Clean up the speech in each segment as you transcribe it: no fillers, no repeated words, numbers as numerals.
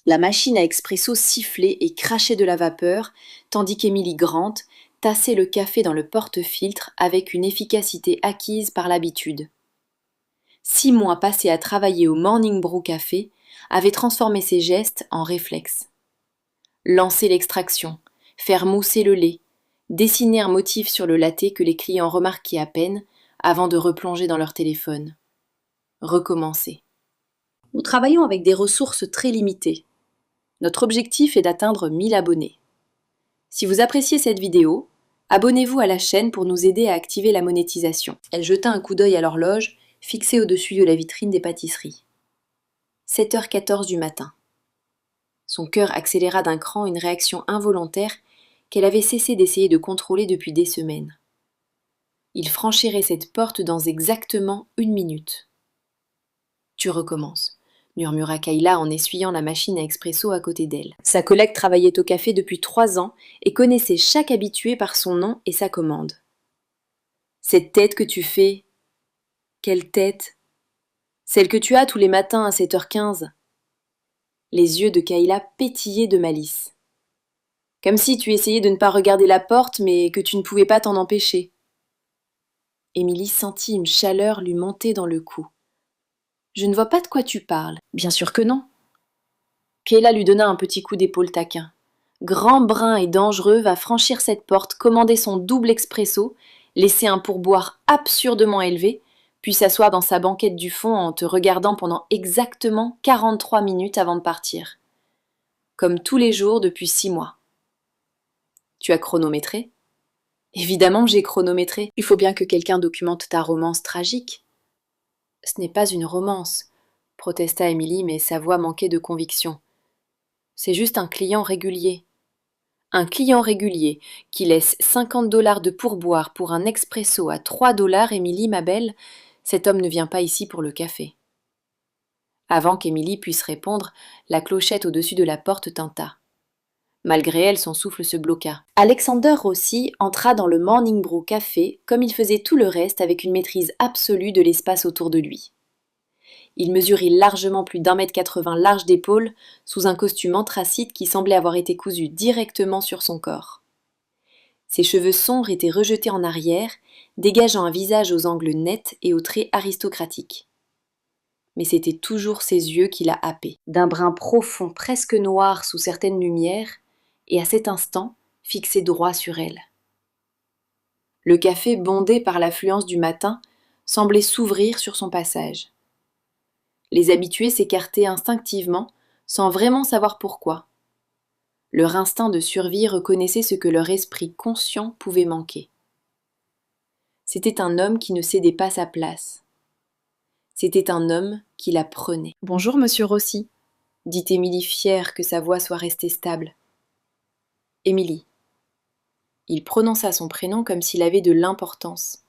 La machine à expresso sifflait et crachait de la vapeur, tandis qu'Emily Grant tassait le café dans le porte-filtre avec une efficacité acquise par l'habitude. 6 mois passés à travailler au Morning Brew Café avaient transformé ses gestes en réflexes. Lancer l'extraction, faire mousser le lait, dessiner un motif sur le latte que les clients remarquaient à peine avant de replonger dans leur téléphone. Recommencer. Nous travaillons avec des ressources très limitées. Notre objectif est d'atteindre 1000 abonnés. Si vous appréciez cette vidéo, abonnez-vous à la chaîne pour nous aider à activer la monétisation. Elle jeta un coup d'œil à l'horloge, fixée au-dessus de la vitrine des pâtisseries. 7h14 du matin. Son cœur accéléra d'un cran, une réaction involontaire qu'elle avait cessé d'essayer de contrôler depuis des semaines. Il franchirait cette porte dans exactement 1 minute. Tu recommences, murmura Kayla en essuyant la machine à expresso à côté d'elle. Sa collègue travaillait au café depuis 3 ans et connaissait chaque habitué par son nom et sa commande. Cette tête que tu fais... Quelle tête? Celle que tu as tous les matins à 7h15. Les yeux de Kayla pétillaient de malice. Comme si tu essayais de ne pas regarder la porte, mais que tu ne pouvais pas t'en empêcher. Émilie sentit une chaleur lui monter dans le cou. Je ne vois pas de quoi tu parles. Bien sûr que non. Kayla lui donna un petit coup d'épaule taquin. Grand, brun et dangereux va franchir cette porte, commander son double expresso, laisser un pourboire absurdement élevé, puis s'asseoir dans sa banquette du fond en te regardant pendant exactement 43 minutes avant de partir. Comme tous les jours depuis 6 mois. Tu as chronométré? Évidemment que j'ai chronométré. Il faut bien que quelqu'un documente ta romance tragique. Ce n'est pas une romance, protesta Émilie, mais sa voix manquait de conviction. C'est juste un client régulier. Un client régulier qui laisse 50$ de pourboire pour un expresso à 3$, Émilie, ma belle, cet homme ne vient pas ici pour le café. Avant qu'Émilie puisse répondre, la clochette au-dessus de la porte tinta. Malgré elle, son souffle se bloqua. Alexander Rossi entra dans le Morning Brew Café comme il faisait tout le reste avec une maîtrise absolue de l'espace autour de lui. Il mesurait largement plus d'1,80 m large d'épaules, sous un costume anthracite qui semblait avoir été cousu directement sur son corps. Ses cheveux sombres étaient rejetés en arrière, dégageant un visage aux angles nets et aux traits aristocratiques. Mais c'était toujours ses yeux qui la happaient, d'un brun profond presque noir sous certaines lumières, et à cet instant, fixé droit sur elle. Le café, bondé par l'affluence du matin, semblait s'ouvrir sur son passage. Les habitués s'écartaient instinctivement, sans vraiment savoir pourquoi. Leur instinct de survie reconnaissait ce que leur esprit conscient pouvait manquer. C'était un homme qui ne cédait pas sa place. C'était un homme qui la prenait. « Bonjour, monsieur Rossi », dit Émilie fière que sa voix soit restée stable. Émilie. Il prononça son prénom comme s'il avait de l'importance,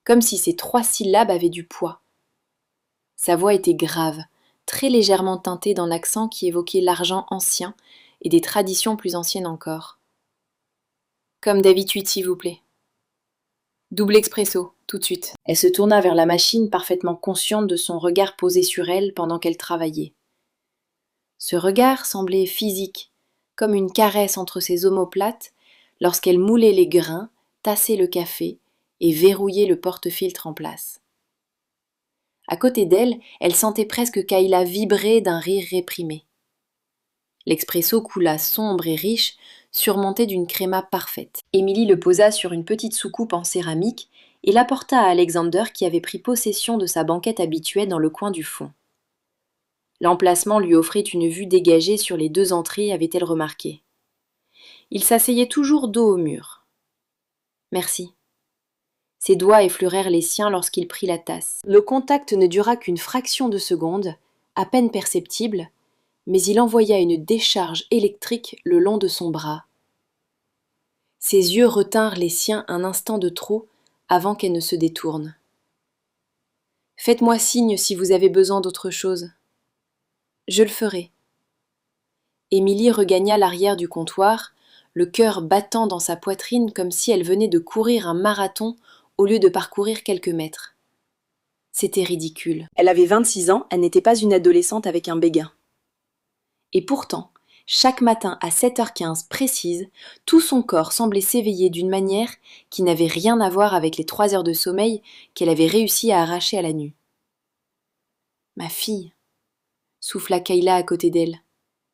comme si ces 3 syllabes avaient du poids. Sa voix était grave, très légèrement teintée d'un accent qui évoquait l'argent ancien et des traditions plus anciennes encore. Comme d'habitude, s'il vous plaît. Double expresso, tout de suite. Elle se tourna vers la machine, parfaitement consciente de son regard posé sur elle pendant qu'elle travaillait. Ce regard semblait physique, comme une caresse entre ses omoplates, lorsqu'elle moulait les grains, tassait le café et verrouillait le porte-filtre en place. À côté d'elle, elle sentait presque Kayla vibrer d'un rire réprimé. L'expresso coula sombre et riche, surmonté d'une créma parfaite. Émilie le posa sur une petite soucoupe en céramique et l'apporta à Alexander qui avait pris possession de sa banquette habituelle dans le coin du fond. L'emplacement lui offrait une vue dégagée sur les 2 entrées, avait-elle remarqué. Il s'asseyait toujours dos au mur. « Merci. » Ses doigts effleurèrent les siens lorsqu'il prit la tasse. Le contact ne dura qu'une fraction de seconde, à peine perceptible, mais il envoya une décharge électrique le long de son bras. Ses yeux retinrent les siens un instant de trop avant qu'elle ne se détourne. « Faites-moi signe si vous avez besoin d'autre chose. »« Je le ferai. » Émilie regagna l'arrière du comptoir, le cœur battant dans sa poitrine comme si elle venait de courir un marathon au lieu de parcourir quelques mètres. C'était ridicule. Elle avait 26 ans, elle n'était pas une adolescente avec un béguin. Et pourtant, chaque matin à 7h15 précise, tout son corps semblait s'éveiller d'une manière qui n'avait rien à voir avec les 3 heures de sommeil qu'elle avait réussi à arracher à la nuit. « Ma fille » souffla Kayla à côté d'elle.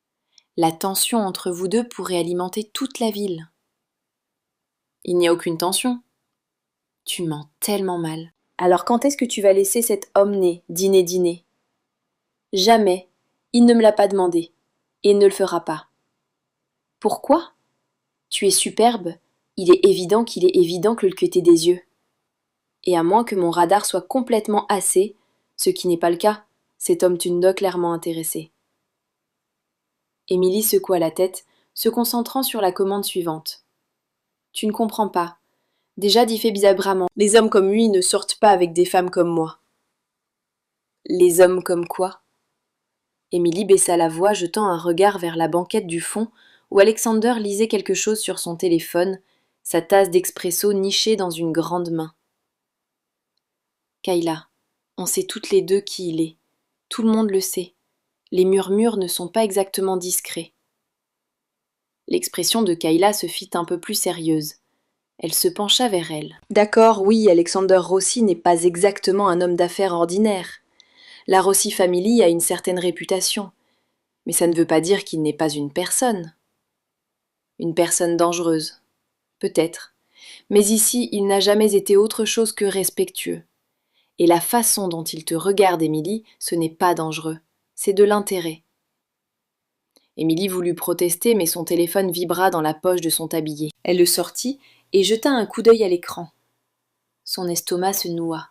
« La tension entre vous deux pourrait alimenter toute la ville. » « Il n'y a aucune tension. » »« Tu mens tellement mal. Alors quand est-ce que tu vas laisser cet homme né dîner ?»« Jamais. Il ne me l'a pas demandé. Et il ne le fera pas. »« Pourquoi ? Tu es superbe. Il est évident qu'il est évident que tu des yeux. Et à moins que mon radar soit complètement assez, ce qui n'est pas le cas, cet homme Tundo clairement intéressé. » Émilie secoua la tête, se concentrant sur la commande suivante. « Tu ne comprends pas. Déjà dit fait bizarrement, les hommes comme lui ne sortent pas avec des femmes comme moi. »« Les hommes comme quoi ?» Émilie baissa la voix, jetant un regard vers la banquette du fond, où Alexander lisait quelque chose sur son téléphone, sa tasse d'expresso nichée dans une grande main. « Kayla, on sait toutes les deux qui il est. Tout le monde le sait. Les murmures ne sont pas exactement discrets. » L'expression de Kayla se fit un peu plus sérieuse. Elle se pencha vers elle. « D'accord, oui, Alexander Rossi n'est pas exactement un homme d'affaires ordinaire. La Rossi Family a une certaine réputation. Mais ça ne veut pas dire qu'il n'est pas une personne. Une personne dangereuse. Peut-être. Mais ici, il n'a jamais été autre chose que respectueux. Et la façon dont il te regarde, Émilie, ce n'est pas dangereux. C'est de l'intérêt. » Émilie voulut protester, mais son téléphone vibra dans la poche de son tablier. Elle le sortit et jeta un coup d'œil à l'écran. Son estomac se noua.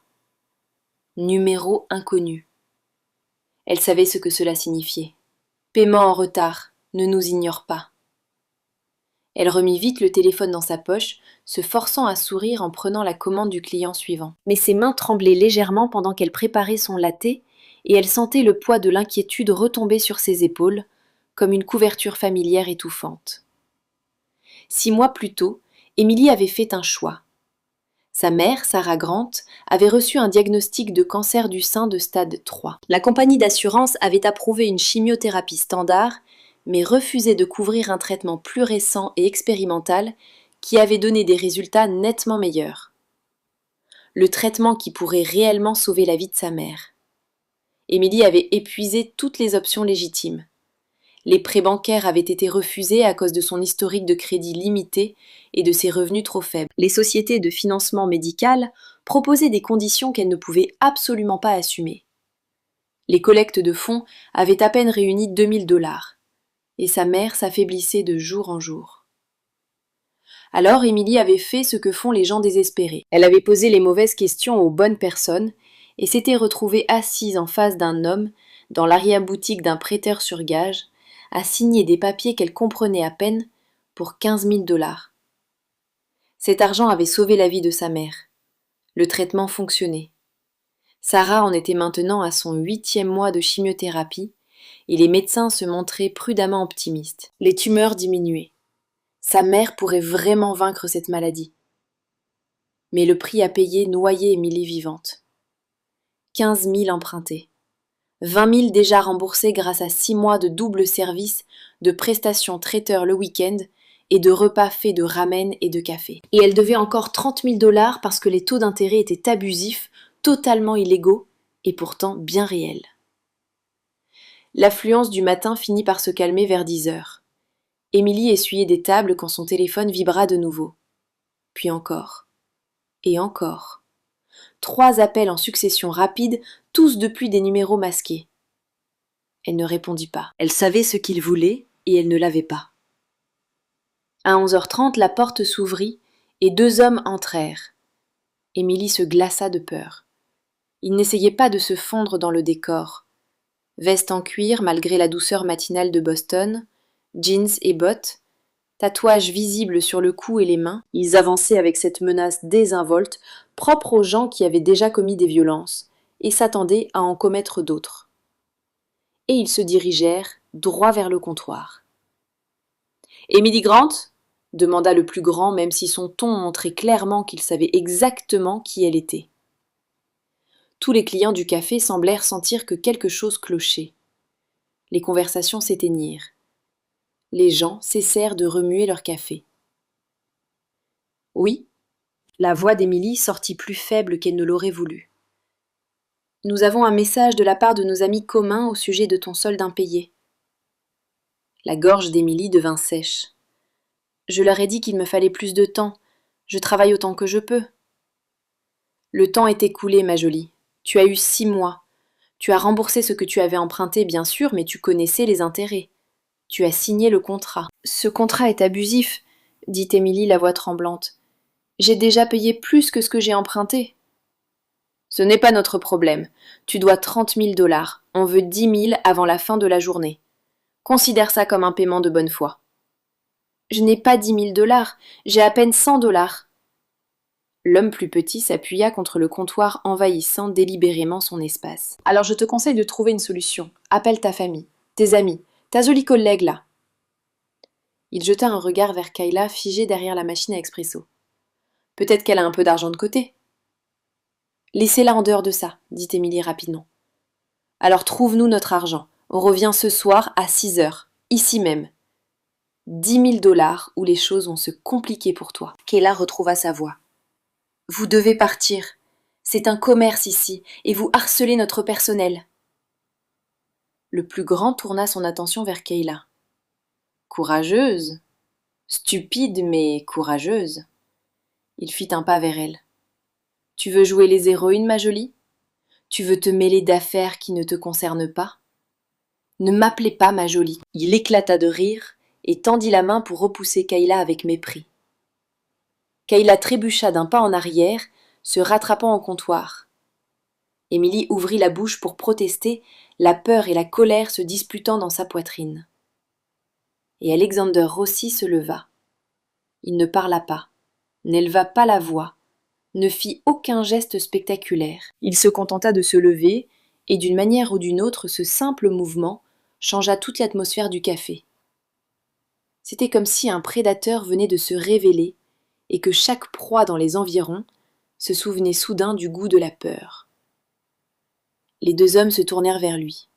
Numéro inconnu. Elle savait ce que cela signifiait. Paiement en retard, ne nous ignore pas. Elle remit vite le téléphone dans sa poche, se forçant à sourire en prenant la commande du client suivant. Mais ses mains tremblaient légèrement pendant qu'elle préparait son latte, et elle sentait le poids de l'inquiétude retomber sur ses épaules, comme une couverture familière étouffante. 6 mois plus tôt, Émilie avait fait un choix. Sa mère, Sarah Grant, avait reçu un diagnostic de cancer du sein de stade 3. La compagnie d'assurance avait approuvé une chimiothérapie standard, mais refusait de couvrir un traitement plus récent et expérimental qui avait donné des résultats nettement meilleurs. Le traitement qui pourrait réellement sauver la vie de sa mère. Émilie avait épuisé toutes les options légitimes. Les prêts bancaires avaient été refusés à cause de son historique de crédit limité et de ses revenus trop faibles. Les sociétés de financement médical proposaient des conditions qu'elle ne pouvait absolument pas assumer. Les collectes de fonds avaient à peine réuni 2000 $, et sa mère s'affaiblissait de jour en jour. Alors Émilie avait fait ce que font les gens désespérés. Elle avait posé les mauvaises questions aux bonnes personnes et s'était retrouvée assise en face d'un homme, dans l'arrière-boutique d'un prêteur sur gage, à signer des papiers qu'elle comprenait à peine pour 15 000 $. Cet argent avait sauvé la vie de sa mère. Le traitement fonctionnait. Sarah en était maintenant à son 8e mois de chimiothérapie et les médecins se montraient prudemment optimistes. Les tumeurs diminuaient. Sa mère pourrait vraiment vaincre cette maladie. Mais le prix à payer noyait Émilie vivante. 15 000 empruntés. 20 000 déjà remboursés grâce à 6 mois de double service, de prestations traiteurs le week-end et de repas faits de ramen et de café. Et elle devait encore 30 000 $ parce que les taux d'intérêt étaient abusifs, totalement illégaux et pourtant bien réels. L'affluence du matin finit par se calmer vers 10 heures. Émilie essuyait des tables quand son téléphone vibra de nouveau. Puis encore. Et encore. 3 appels en succession rapide, tous depuis des numéros masqués. Elle ne répondit pas. Elle savait ce qu'il voulait et elle ne l'avait pas. À 11h30, la porte s'ouvrit et 2 hommes entrèrent. Émilie se glaça de peur. Ils n'essayaient pas de se fondre dans le décor. Veste en cuir malgré la douceur matinale de Boston, jeans et bottes, tatouages visibles sur le cou et les mains, ils avançaient avec cette menace désinvolte, propre aux gens qui avaient déjà commis des violences, et s'attendaient à en commettre d'autres. Et ils se dirigèrent droit vers le comptoir. « Emily Grant ?» demanda le plus grand, même si son ton montrait clairement qu'il savait exactement qui elle était. Tous les clients du café semblèrent sentir que quelque chose clochait. Les conversations s'éteignirent. Les gens cessèrent de remuer leur café. Oui, la voix d'Émilie sortit plus faible qu'elle ne l'aurait voulu. Nous avons un message de la part de nos amis communs au sujet de ton solde impayé. La gorge d'Émilie devint sèche. Je leur ai dit qu'il me fallait plus de temps. Je travaille autant que je peux. Le temps est écoulé, ma jolie. Tu as eu 6 mois. Tu as remboursé ce que tu avais emprunté, bien sûr, mais tu connaissais les intérêts. Tu as signé le contrat. Ce contrat est abusif, dit Émilie, la voix tremblante. J'ai déjà payé plus que ce que j'ai emprunté. Ce n'est pas notre problème. Tu dois 30 000 $. On veut 10 000 avant la fin de la journée. Considère ça comme un paiement de bonne foi. Je n'ai pas 10 000 $, j'ai à peine 100 $. L'homme plus petit s'appuya contre le comptoir envahissant délibérément son espace. Alors je te conseille de trouver une solution. Appelle ta famille, tes amis, ta jolie collègue là. Il jeta un regard vers Kayla figée derrière la machine à expresso. Peut-être qu'elle a un peu d'argent de côté. Laissez-la en dehors de ça, dit Émilie rapidement. Alors trouve-nous notre argent. On revient ce soir à 6 heures, ici même. 10 000 $ ou les choses vont se compliquer pour toi. Kayla retrouva sa voix. Vous devez partir. C'est un commerce ici, et vous harcelez notre personnel. Le plus grand tourna son attention vers Kayla. Courageuse. Stupide, mais courageuse. Il fit un pas vers elle. Tu veux jouer les héroïnes, ma jolie? Tu veux te mêler d'affaires qui ne te concernent pas? Ne m'appelez pas ma jolie. Il éclata de rire et tendit la main pour repousser Kayla avec mépris. Kayla trébucha d'un pas en arrière, se rattrapant au comptoir. Émilie ouvrit la bouche pour protester, la peur et la colère se disputant dans sa poitrine. Et Alexander Rossi se leva. Il ne parla pas, n'éleva pas la voix, ne fit aucun geste spectaculaire. Il se contenta de se lever, et d'une manière ou d'une autre, ce simple mouvement changea toute l'atmosphère du café. C'était comme si un prédateur venait de se révéler, et que chaque proie dans les environs se souvenait soudain du goût de la peur. Les 2 hommes se tournèrent vers lui.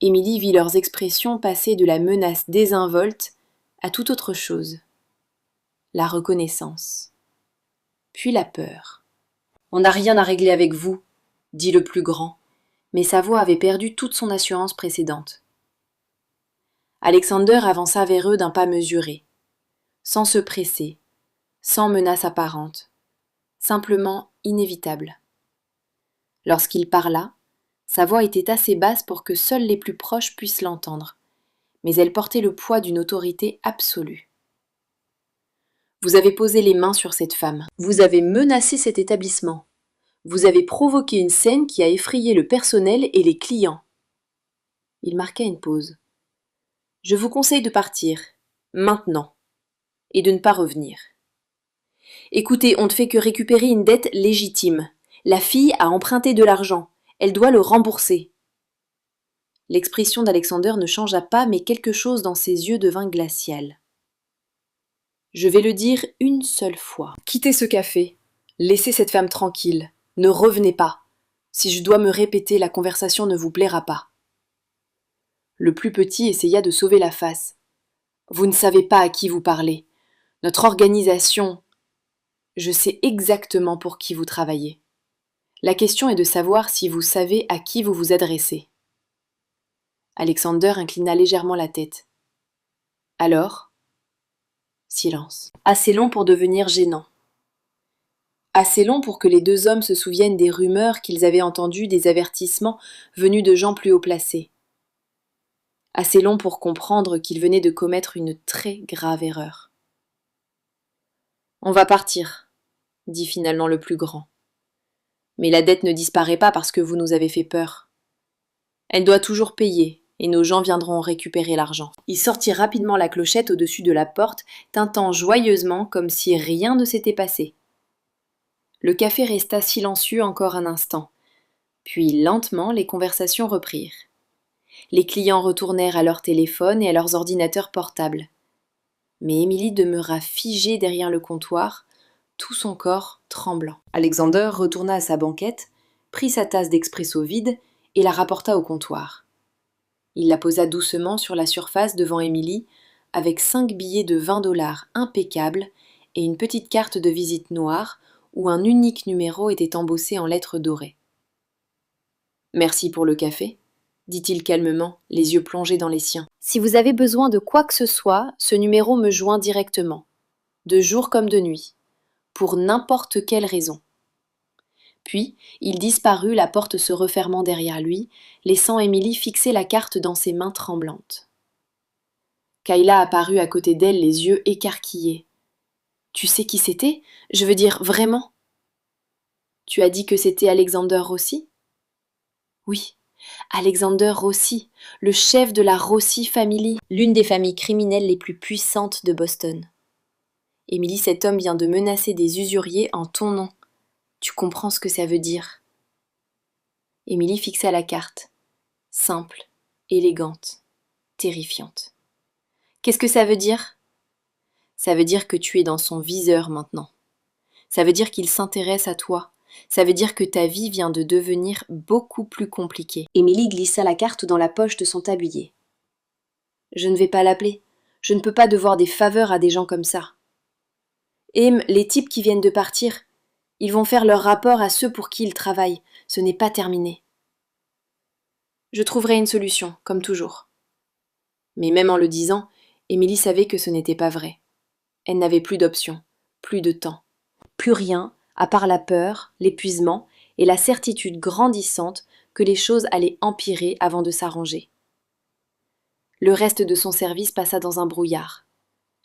Émilie vit leurs expressions passer de la menace désinvolte à toute autre chose. La reconnaissance. Puis la peur. « On n'a rien à régler avec vous, » dit le plus grand, mais sa voix avait perdu toute son assurance précédente. Alexander avança vers eux d'un pas mesuré, sans se presser, sans menace apparente, simplement inévitable. Lorsqu'il parla, sa voix était assez basse pour que seuls les plus proches puissent l'entendre, mais elle portait le poids d'une autorité absolue. Vous avez posé les mains sur cette femme, vous avez menacé cet établissement, vous avez provoqué une scène qui a effrayé le personnel et les clients. Il marqua une pause. Je vous conseille de partir, maintenant, et de ne pas revenir. Écoutez, on ne fait que récupérer une dette légitime. La fille a emprunté de l'argent. Elle doit le rembourser. L'expression d'Alexander ne changea pas, mais quelque chose dans ses yeux devint glacial. Je vais le dire une seule fois. Quittez ce café. Laissez cette femme tranquille. Ne revenez pas. Si je dois me répéter, la conversation ne vous plaira pas. Le plus petit essaya de sauver la face. Vous ne savez pas à qui vous parlez. Notre organisation... Je sais exactement pour qui vous travaillez. La question est de savoir si vous savez à qui vous vous adressez. Alexander inclina légèrement la tête. Alors, silence. Assez long pour devenir gênant. Assez long pour que les 2 hommes se souviennent des rumeurs qu'ils avaient entendues, des avertissements venus de gens plus haut placés. Assez long pour comprendre qu'ils venaient de commettre une très grave erreur. On va partir, dit finalement le plus grand. Mais la dette ne disparaît pas parce que vous nous avez fait peur. Elle doit toujours payer, et nos gens viendront récupérer l'argent. Il sortit rapidement la clochette au-dessus de la porte, tintant joyeusement comme si rien ne s'était passé. Le café resta silencieux encore un instant. Puis, lentement, les conversations reprirent. Les clients retournèrent à leur téléphone et à leurs ordinateurs portables. Mais Émilie demeura figée derrière le comptoir, tout son corps tremblant. Alexander retourna à sa banquette, prit sa tasse d'expresso vide et la rapporta au comptoir. Il la posa doucement sur la surface devant Émilie, avec 5 billets de 20 $ impeccables et une petite carte de visite noire où un unique numéro était embossé en lettres dorées. « Merci pour le café », dit-il calmement, les yeux plongés dans les siens. « Si vous avez besoin de quoi que ce soit, ce numéro me joint directement, de jour comme de nuit, pour n'importe quelle raison. » Puis, il disparut, la porte se refermant derrière lui, laissant Émilie fixer la carte dans ses mains tremblantes. Kayla apparut à côté d'elle, les yeux écarquillés. « Tu sais qui c'était ? Je veux dire, vraiment ? » « Tu as dit que c'était Alexander Rossi ? » ?»« Oui, Alexander Rossi, le chef de la Rossi Family, l'une des familles criminelles les plus puissantes de Boston. Émilie, cet homme vient de menacer des usuriers en ton nom. Tu comprends ce que ça veut dire ? » Émilie fixa la carte. Simple, élégante, terrifiante. « Qu'est-ce que ça veut dire ? » ?»« Ça veut dire que tu es dans son viseur maintenant. Ça veut dire qu'il s'intéresse à toi. Ça veut dire que ta vie vient de devenir beaucoup plus compliquée. » Émilie glissa la carte dans la poche de son tablier. « Je ne vais pas l'appeler. Je ne peux pas devoir des faveurs à des gens comme ça. Les types qui viennent de partir, ils vont faire leur rapport à ceux pour qui ils travaillent. Ce n'est pas terminé. Je trouverai une solution, comme toujours. » Mais même en le disant, Émilie savait que ce n'était pas vrai. Elle n'avait plus d'option, plus de temps, plus rien à part la peur, l'épuisement et la certitude grandissante que les choses allaient empirer avant de s'arranger. Le reste de son service passa dans un brouillard.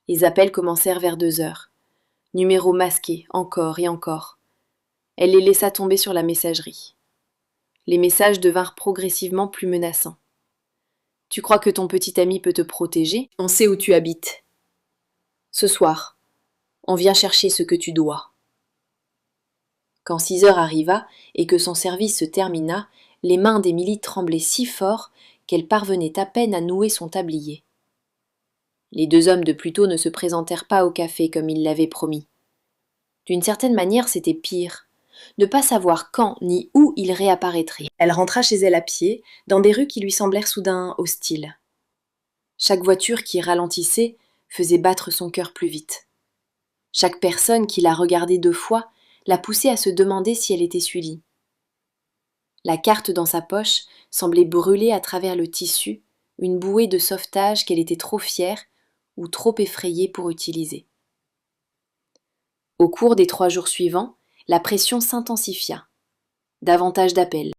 Les appels commencèrent vers 2 heures. Numéros masqués, encore et encore. Elle les laissa tomber sur la messagerie. Les messages devinrent progressivement plus menaçants. « Tu crois que ton petit ami peut te protéger ? On sait où tu habites. Ce soir, on vient chercher ce que tu dois. » Quand 6 heures arriva et que son service se termina, les mains d'Émilie tremblaient si fort qu'elle parvenait à peine à nouer son tablier. Les 2 hommes de plus tôt ne se présentèrent pas au café comme ils l'avaient promis. D'une certaine manière, c'était pire. Ne pas savoir quand ni où ils réapparaîtraient. Elle rentra chez elle à pied, dans des rues qui lui semblèrent soudain hostiles. Chaque voiture qui ralentissait faisait battre son cœur plus vite. Chaque personne qui la regardait 2 fois la poussait à se demander si elle était suivie. La carte dans sa poche semblait brûler à travers le tissu une bouée de sauvetage qu'elle était trop fière ou trop effrayée pour utiliser. Au cours des 3 jours suivants, la pression s'intensifia. Davantage d'appels,